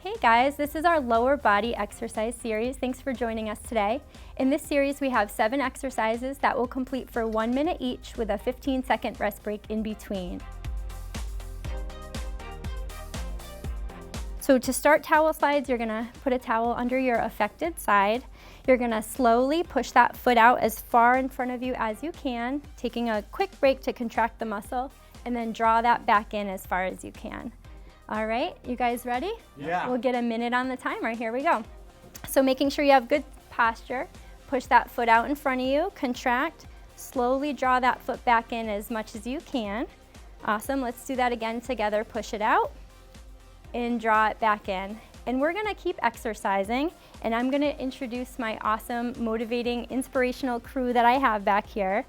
Hey guys, this is our lower body exercise series. Thanks for joining us today. In this series, we have 7 exercises that will complete for 1 minute each with a 15-second rest break in between. So to start towel slides, you're gonna put a towel under your affected side. You're gonna slowly push that foot out as far in front of you as you can, taking a quick break to contract the muscle, and then draw that back in as far as you can. All right, you guys ready? Yeah. We'll get a minute on the timer. Here we go. So making sure you have good posture, push that foot out in front of you, contract, slowly draw that foot back in as much as you can. Awesome, let's do that again together. Push it out and draw it back in. And we're gonna keep exercising, and I'm gonna introduce my awesome, motivating, inspirational crew that I have back here.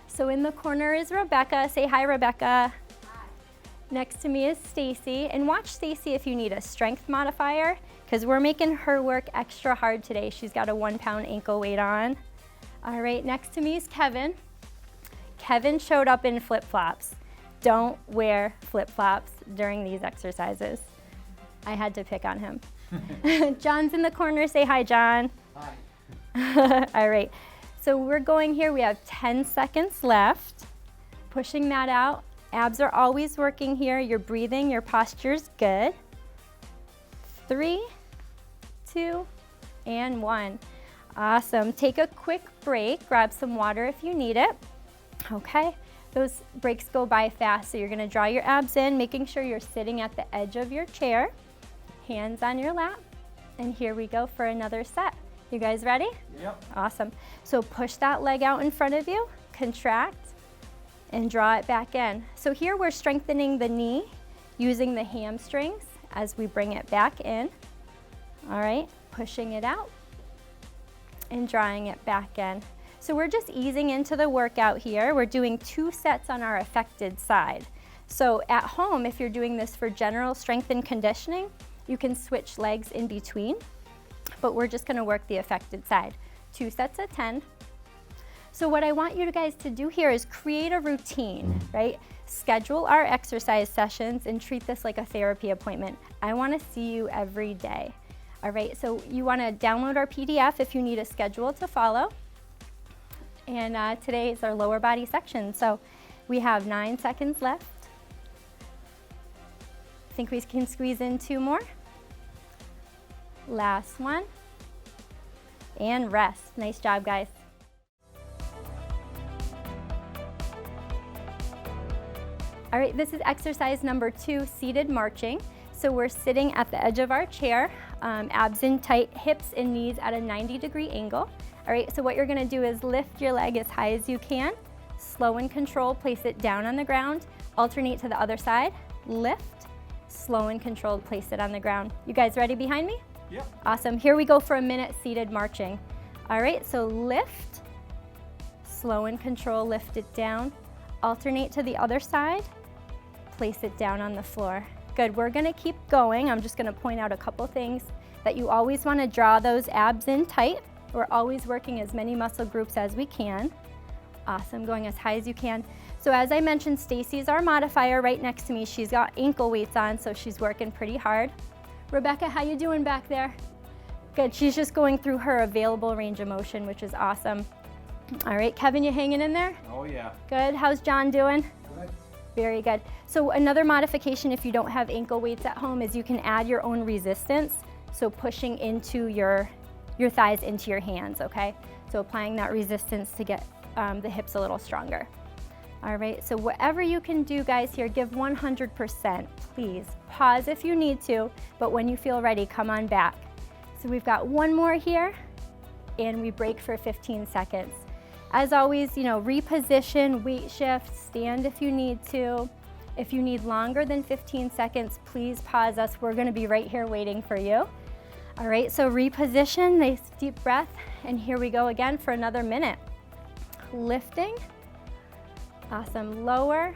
So in the corner is Rebecca. Say hi, Rebecca. Next to me is Stacy, and watch Stacy if you need a strength modifier, because we're making her work extra hard today. She's got a 1-pound ankle weight on. All right, next to me is Kevin. Kevin showed up in flip-flops. Don't wear flip-flops during these exercises. I had to pick on him. John's in the corner. Say hi, John. Hi. All right, so we're going here. We have 10 seconds left. Pushing that out. Abs are always working here. You're breathing, your posture's good. 3, 2, and 1. Awesome. Take a quick break. Grab some water if you need it. Okay, those breaks go by fast, so you're gonna draw your abs in, making sure you're sitting at the edge of your chair, hands on your lap, and here we go for another set. You guys ready? Yep. Awesome. So push that leg out in front of you, contract, and draw it back in. So here we're strengthening the knee using the hamstrings as we bring it back in. All right, pushing it out and drawing it back in. So we're just easing into the workout here. We're doing 2 sets on our affected side. So at home, if you're doing this for general strength and conditioning, you can switch legs in between, but we're just gonna work the affected side. 2 sets of 10. So what I want you guys to do here is create a routine, right? Schedule our exercise sessions and treat this like a therapy appointment. I want to see you every day. All right, so you want to download our PDF if you need a schedule to follow. And today is our lower body section. So we have 9 seconds left. Think we can squeeze in 2 more. Last one. And rest. Nice job, guys. All right, this is exercise number 2, seated marching. So we're sitting at the edge of our chair, abs in tight, hips and knees at a 90-degree angle. All right, so what you're gonna do is lift your leg as high as you can, slow and controlled, place it down on the ground, alternate to the other side, lift, slow and controlled, place it on the ground. You guys ready behind me? Yep. Awesome, here we go for a minute seated marching. All right, so lift, slow and controlled, lift it down, alternate to the other side, place it down on the floor. Good, we're gonna keep going. I'm just gonna point out a couple things that you always wanna draw those abs in tight. We're always working as many muscle groups as we can. Awesome, going as high as you can. So as I mentioned, Stacy's our modifier right next to me. She's got ankle weights on, so she's working pretty hard. Rebecca, how you doing back there? Good, she's just going through her available range of motion, which is awesome. All right, Kevin, you hanging in there? Oh yeah. Good, how's John doing? Good. Very good. So another modification if you don't have ankle weights at home is you can add your own resistance. So pushing into your thighs into your hands, okay? So applying that resistance to get the hips a little stronger. All right, so whatever you can do, guys, here, give 100%, please. Pause if you need to, but when you feel ready, come on back. So we've got 1 more here, and we break for 15 seconds. As always, you know, reposition, weight shift, stand if you need to. If you need longer than 15 seconds, please pause us. We're gonna be right here waiting for you. All right, so reposition, nice deep breath, and here we go again for another minute. Lifting, awesome, lower,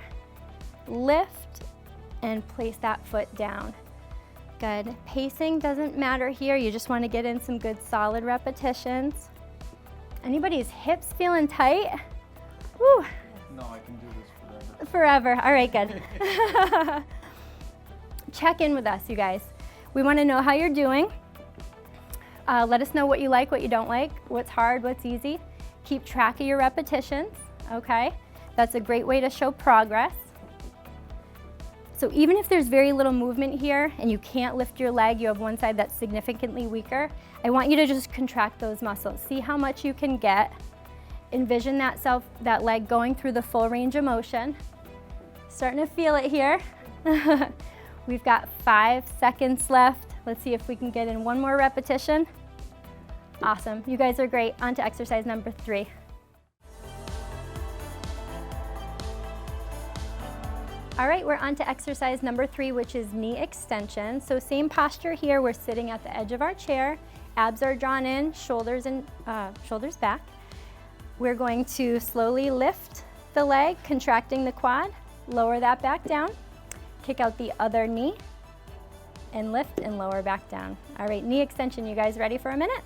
lift, and place that foot down. Good, pacing doesn't matter here. You just wanna get in some good solid repetitions. Anybody's hips feeling tight? Woo. No, I can do this forever. Forever, all right, good. Check in with us, you guys. We want to know how you're doing. Let us know what you like, what you don't like, what's hard, what's easy. Keep track of your repetitions, okay? That's a great way to show progress. So even if there's very little movement here and you can't lift your leg, you have one side that's significantly weaker, I want you to just contract those muscles. See how much you can get. Envision that leg going through the full range of motion. Starting to feel it here. We've got 5 seconds left. Let's see if we can get in one more repetition. Awesome, you guys are great. On to exercise number 3. All right, we're on to exercise number 3, which is knee extension. So same posture here, we're sitting at the edge of our chair, abs are drawn in, shoulders back. We're going to slowly lift the leg, contracting the quad, lower that back down, kick out the other knee, and lift and lower back down. All right, knee extension, you guys ready for a minute?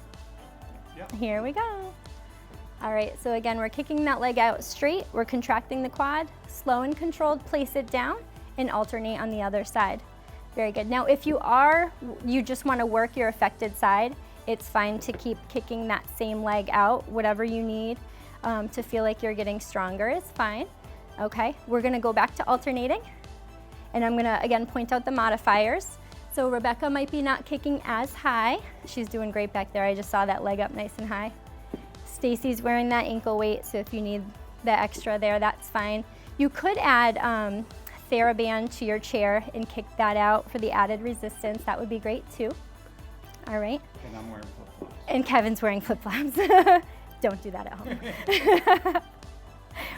Yep. Here we go. All right, so again, we're kicking that leg out straight, we're contracting the quad, slow and controlled, place it down, and alternate on the other side. Very good. Now, if you just want to work your affected side, it's fine to keep kicking that same leg out, whatever you need to feel like you're getting stronger is fine. Okay, we're gonna go back to alternating, and I'm gonna, again, point out the modifiers. So Rebecca might be not kicking as high. She's doing great back there. I just saw that leg up nice and high. Stacy's wearing that ankle weight, so if you need the extra there, that's fine. You could add TheraBand to your chair and kick that out for the added resistance. That would be great too. All right. And I'm wearing flip-flops. And Kevin's wearing flip-flops. Don't do that at home.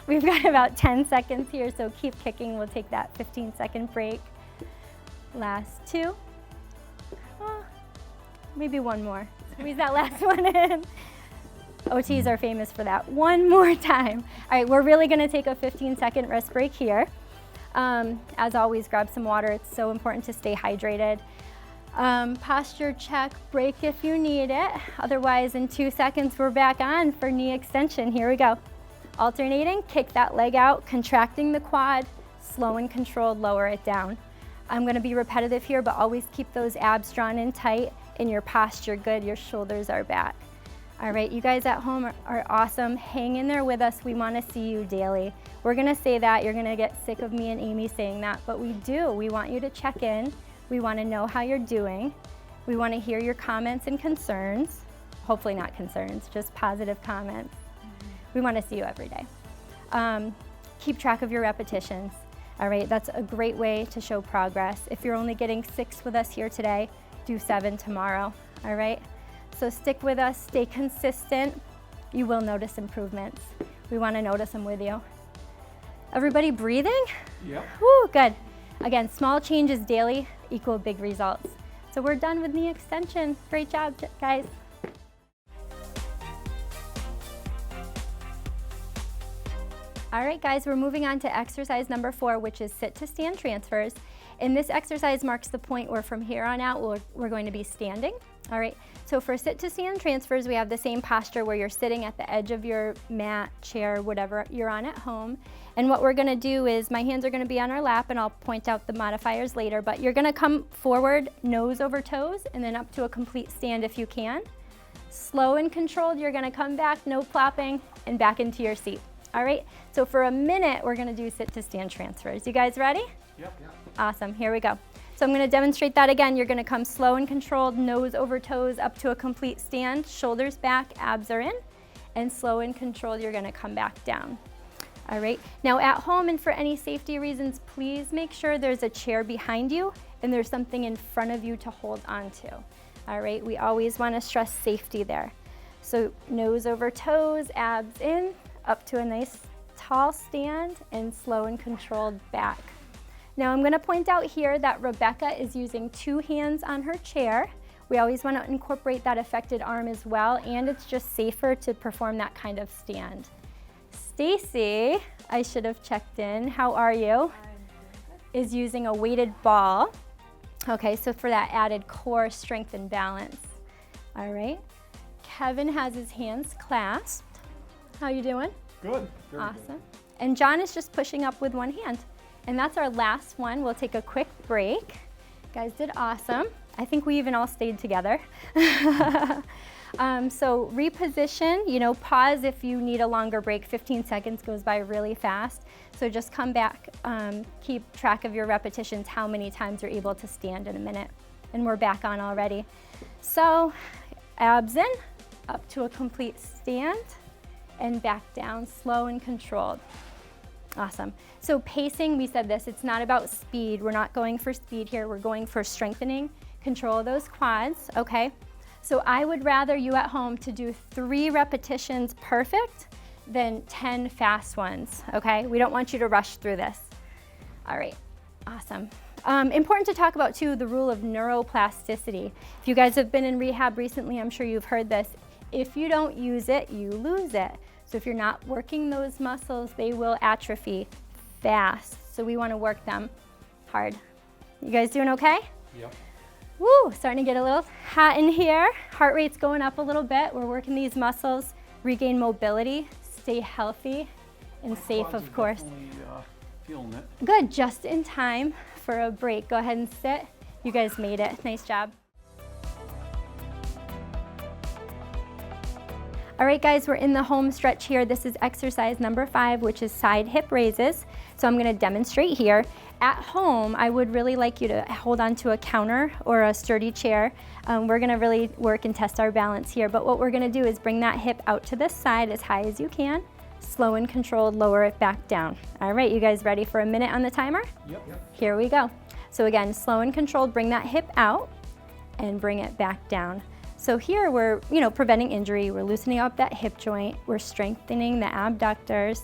We've got about 10 seconds here, so keep kicking. We'll take that 15-second break. Last 2. Oh, maybe one more. Squeeze that last one in. OTs are famous for that. One more time. All right, we're really gonna take a 15-second rest break here. As always, grab some water. It's so important to stay hydrated. Posture check, break if you need it. Otherwise, in 2 seconds, we're back on for knee extension. Here we go. Alternating, kick that leg out, contracting the quad, slow and controlled, lower it down. I'm gonna be repetitive here, but always keep those abs drawn in tight and your posture good, your shoulders are back. All right, you guys at home are awesome. Hang in there with us. We wanna see you daily. We're gonna say that, you're gonna get sick of me and Amy saying that, but we do. We want you to check in. We wanna know how you're doing. We wanna hear your comments and concerns. Hopefully not concerns, just positive comments. We wanna see you every day. Keep track of your repetitions. All right, that's a great way to show progress. If you're only getting 6 with us here today, do 7 tomorrow, all right? So stick with us, stay consistent. You will notice improvements. We wanna notice them with you. Everybody breathing? Yep. Woo, good. Again, small changes daily equal big results. So we're done with knee extension. Great job, guys. All right, guys, we're moving on to exercise number 4, which is sit to stand transfers. And this exercise marks the point where from here on out, we're going to be standing. All right, so for sit to stand transfers, we have the same posture where you're sitting at the edge of your mat, chair, whatever you're on at home. And what we're gonna do is, my hands are gonna be on our lap, and I'll point out the modifiers later, but you're gonna come forward, nose over toes, and then up to a complete stand if you can. Slow and controlled, you're gonna come back, no plopping, and back into your seat. All right, so for a minute, we're gonna do sit to stand transfers. You guys ready? Yep. Awesome, here we go. So I'm gonna demonstrate that again. You're gonna come slow and controlled, nose over toes, up to a complete stand, shoulders back, abs are in, and slow and controlled, you're gonna come back down. All right, now at home and for any safety reasons, please make sure there's a chair behind you and there's something in front of you to hold onto. All right, we always wanna stress safety there. So nose over toes, abs in, up to a nice tall stand, and slow and controlled back. Now I'm gonna point out here that Rebecca is using 2 hands on her chair. We always wanna incorporate that affected arm as well, and it's just safer to perform that kind of stand. Stacy, I should have checked in, how are you? Is using a weighted ball. Okay, so for that added core strength and balance. All right, Kevin has his hands clasped. How you doing? Good. Very Awesome. good. And John is just pushing up with 1 hand. And that's our last one. We'll take a quick break. You guys did awesome. I think we even all stayed together. So reposition, you know, pause if you need a longer break. 15 seconds goes by really fast. So just come back, keep track of your repetitions, how many times you're able to stand in a minute. And we're back on already. So abs in, up to a complete stand, and back down, slow and controlled. Awesome. So pacing, we said this, it's not about speed. We're not going for speed here. We're going for strengthening, control of those quads, okay? So I would rather you at home to do 3 repetitions perfect than 10 fast ones, okay? We don't want you to rush through this. All right, awesome. Important to talk about too, the rule of neuroplasticity. If you guys have been in rehab recently, I'm sure you've heard this. If you don't use it, you lose it. So if you're not working those muscles, they will atrophy fast. So we want to work them hard. You guys doing okay? Yep. Woo, starting to get a little hot in here. Heart rate's going up a little bit. We're working these muscles, regain mobility, stay healthy and safe, Quads of are course. definitely, feeling it. Good, just in time for a break. Go ahead and sit. You guys made it. Nice job. All right, guys, we're in the home stretch here. This is exercise number 5, which is side hip raises. So I'm gonna demonstrate here. At home, I would really like you to hold on to a counter or a sturdy chair. We're gonna really work and test our balance here, but what we're gonna do is bring that hip out to the side as high as you can, slow and controlled, lower it back down. All right, you guys ready for a minute on the timer? Yep. Here we go. So again, slow and controlled, bring that hip out and bring it back down. So here we're, preventing injury. We're loosening up that hip joint. We're strengthening the abductors,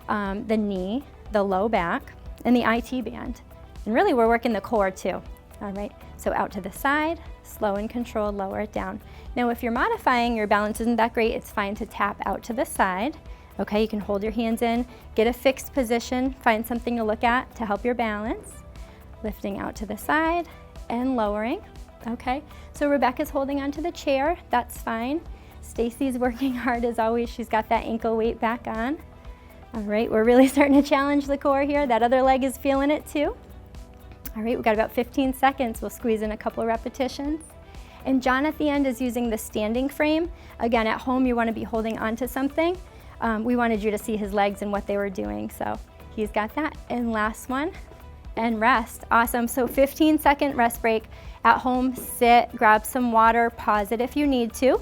the knee, the low back, and the IT band. And really we're working the core too. All right, so out to the side, slow and controlled, lower it down. Now if you're modifying, your balance isn't that great, it's fine to tap out to the side. Okay, you can hold your hands in, get a fixed position, find something to look at to help your balance. Lifting out to the side and lowering. Okay, so Rebecca's holding onto the chair, that's fine. Stacy's working hard as always, she's got that ankle weight back on. All right, we're really starting to challenge the core here. That other leg is feeling it too. All right, we've got about 15 seconds. We'll squeeze in a couple repetitions. And John at the end is using the standing frame. Again, at home you want to be holding onto something. We wanted you to see his legs and what they were doing, so he's got that. And last one, and rest. Awesome, so 15-second rest break. At home, sit, grab some water, pause it if you need to.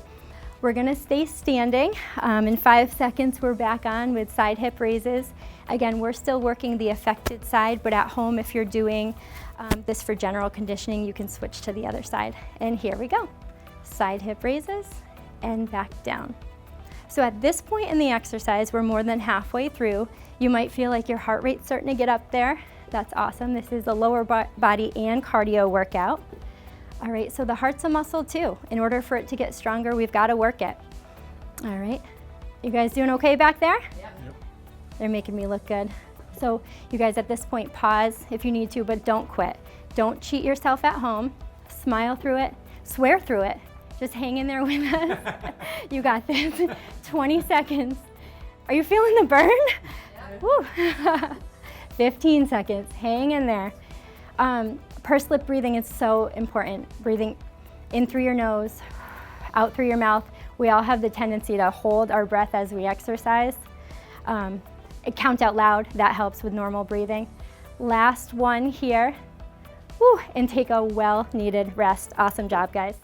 We're gonna stay standing. In 5 seconds, we're back on with side hip raises. Again, we're still working the affected side, but at home, if you're doing this for general conditioning, you can switch to the other side. And here we go. Side hip raises and back down. So at this point in the exercise, we're more than halfway through. You might feel like your heart rate's starting to get up there. That's awesome. This is a lower body and cardio workout. All right, so the heart's a muscle too. In order for it to get stronger, we've got to work it. All right, you guys doing okay back there? Yep. They're making me look good. So you guys at this point, pause if you need to, but don't quit. Don't cheat yourself at home. Smile through it, swear through it. Just hang in there with us. You got this. 20 seconds. Are you feeling the burn? Yeah. Woo. 15 seconds, hang in there. Pursed lip breathing is so important. Breathing in through your nose, out through your mouth. We all have the tendency to hold our breath as we exercise. Count out loud, that helps with normal breathing. Last one here. Woo, and take a well-needed rest. Awesome job, guys.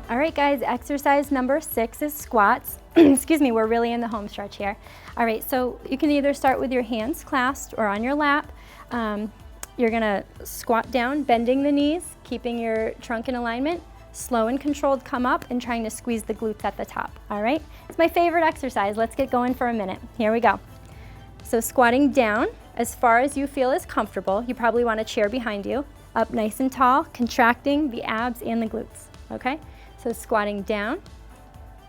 All right, guys, exercise number 6 is squats. Excuse me, we're really in the home stretch here. All right, so you can either start with your hands clasped or on your lap. You're gonna squat down, bending the knees, keeping your trunk in alignment, slow and controlled come up and trying to squeeze the glutes at the top, all right? It's my favorite exercise. Let's get going for a minute. Here we go. So squatting down as far as you feel is comfortable. You probably want a chair behind you. Up nice and tall, contracting the abs and the glutes, okay? So squatting down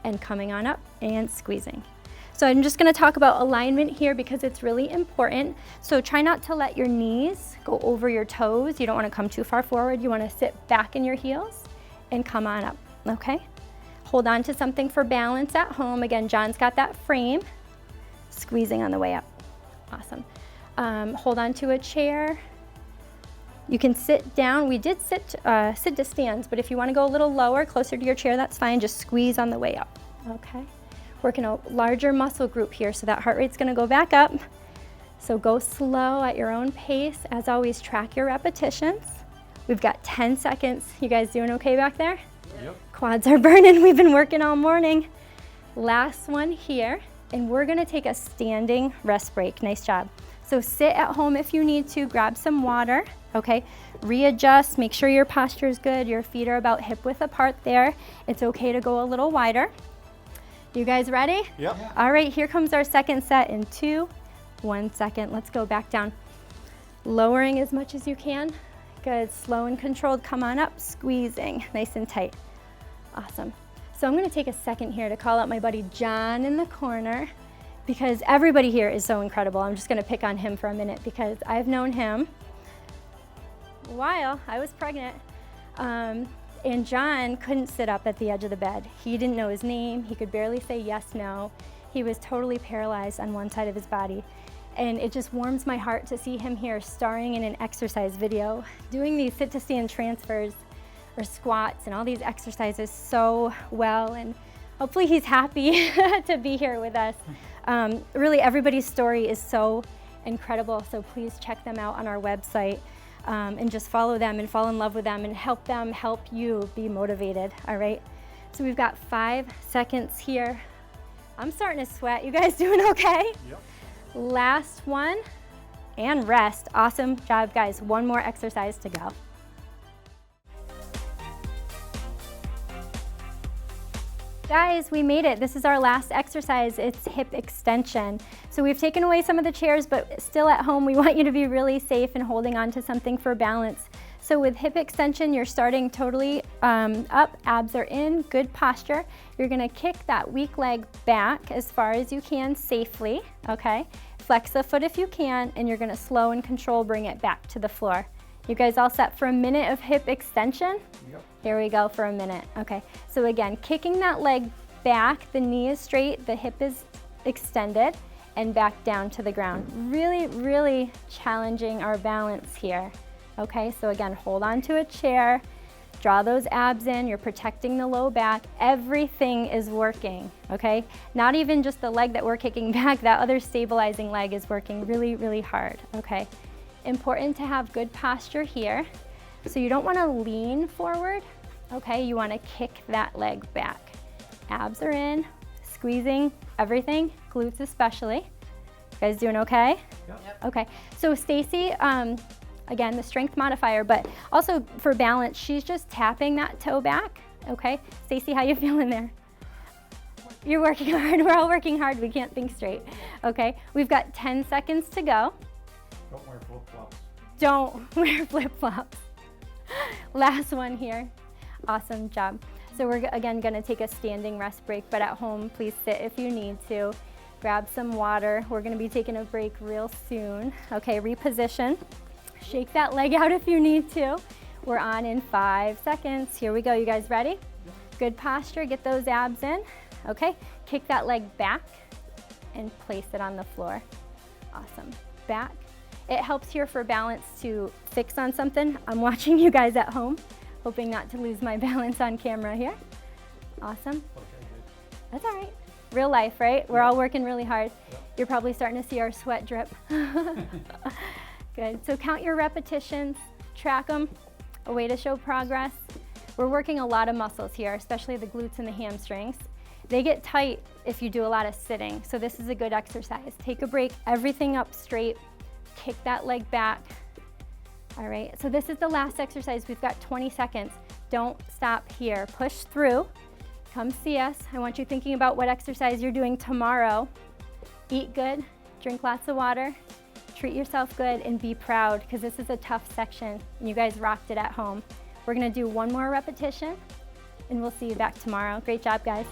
and coming on up and squeezing. So I'm just gonna talk about alignment here because it's really important. So try not to let your knees go over your toes. You don't wanna come too far forward. You wanna sit back in your heels and come on up, okay? Hold on to something for balance at home. Again, John's got that frame. Squeezing on the way up, awesome. Hold on to a chair, You can sit down. We did sit to stands, but if you want to go a little lower, closer to your chair, that's fine. Just squeeze on the way up, okay? Working a larger muscle group here, so that heart rate's going to go back up. So go slow at your own pace. As always, track your repetitions. We've got 10 seconds. You guys doing okay back there? Yep. Quads are burning. We've been working all morning. Last one here, and we're going to take a standing rest break. Nice job. So sit at home if you need to, grab some water, okay? Readjust, make sure your posture is good. Your feet are about hip width apart there. It's okay to go a little wider. You guys ready? Yep. All right, here comes our second set in 2, 1 second. Let's go back down. Lowering as much as you can. Good, slow and controlled. Come on up, squeezing, nice and tight. Awesome. So I'm gonna take a second here to call out my buddy John in the corner, because everybody here is so incredible. I'm just gonna pick on him for a minute because I've known him a while. I was pregnant. And John couldn't sit up at the edge of the bed. He didn't know his name. He could barely say yes, no. He was totally paralyzed on one side of his body. And it just warms my heart to see him here starring in an exercise video, doing these sit to stand transfers or squats and all these exercises so well. And hopefully he's happy to be here with us. Really, everybody's story is so incredible, so please check them out on our website and just follow them and fall in love with them and help them help you be motivated, all right? So we've got 5 seconds here. I'm starting to sweat. You guys doing okay? Yep. Last one, and rest. Awesome job, guys. One more exercise to go. Guys, we made it. This is our last exercise. It's hip extension. So we've taken away some of the chairs, but still at home, we want you to be really safe and holding on to something for balance. So with hip extension, you're starting totally up, abs are in, good posture. You're gonna kick that weak leg back as far as you can safely, okay? Flex the foot if you can, and you're gonna slow and control, bring it back to the floor. You guys all set for a minute of hip extension? Yep. Here we go for a minute. Okay, so again, kicking that leg back, the knee is straight, the hip is extended, and back down to the ground. Really, really challenging our balance here. Okay, so again, hold on to a chair, draw those abs in, you're protecting the low back, everything is working, okay? Not even just the leg that we're kicking back, that other stabilizing leg is working really, really hard, okay? Important to have good posture here. So you don't want to lean forward, okay? You want to kick that leg back. Abs are in, squeezing everything, glutes especially. You guys doing okay? Yep. Okay, so Stacy, again, the strength modifier, but also for balance, she's just tapping that toe back, okay? Stacy, how you feeling there? You're working hard. We're all working hard. We can't think straight, okay? We've got 10 seconds to go. Don't wear flip-flops. Don't wear flip-flops. Last one here. Awesome job. So we're again gonna take a standing rest break, but at home, please sit if you need to. Grab some water. We're gonna be taking a break real soon. Okay, reposition. Shake that leg out if you need to. We're on in 5 seconds. Here we go. You guys ready? Good posture. Get those abs in. Okay, kick that leg back and place it on the floor. Awesome. Back. It helps here for balance to fix on something. I'm watching you guys at home, hoping not to lose my balance on camera here. Awesome. Okay, good. That's all right. Real life, right? We're Yep. all working really hard. Yep. You're probably starting to see our sweat drip. Good. So count your repetitions, track them, a way to show progress. We're working a lot of muscles here, especially the glutes and the hamstrings. They get tight if you do a lot of sitting, so this is a good exercise. Take a break, everything up straight, kick that leg back. All right, so this is the last exercise. We've got 20 seconds. Don't stop here. Push through. Come see us. I want you thinking about what exercise you're doing tomorrow. Eat good, drink lots of water, treat yourself good, and be proud, because this is a tough section, and you guys rocked it at home. We're gonna do one more repetition, and we'll see you back tomorrow. Great job, guys.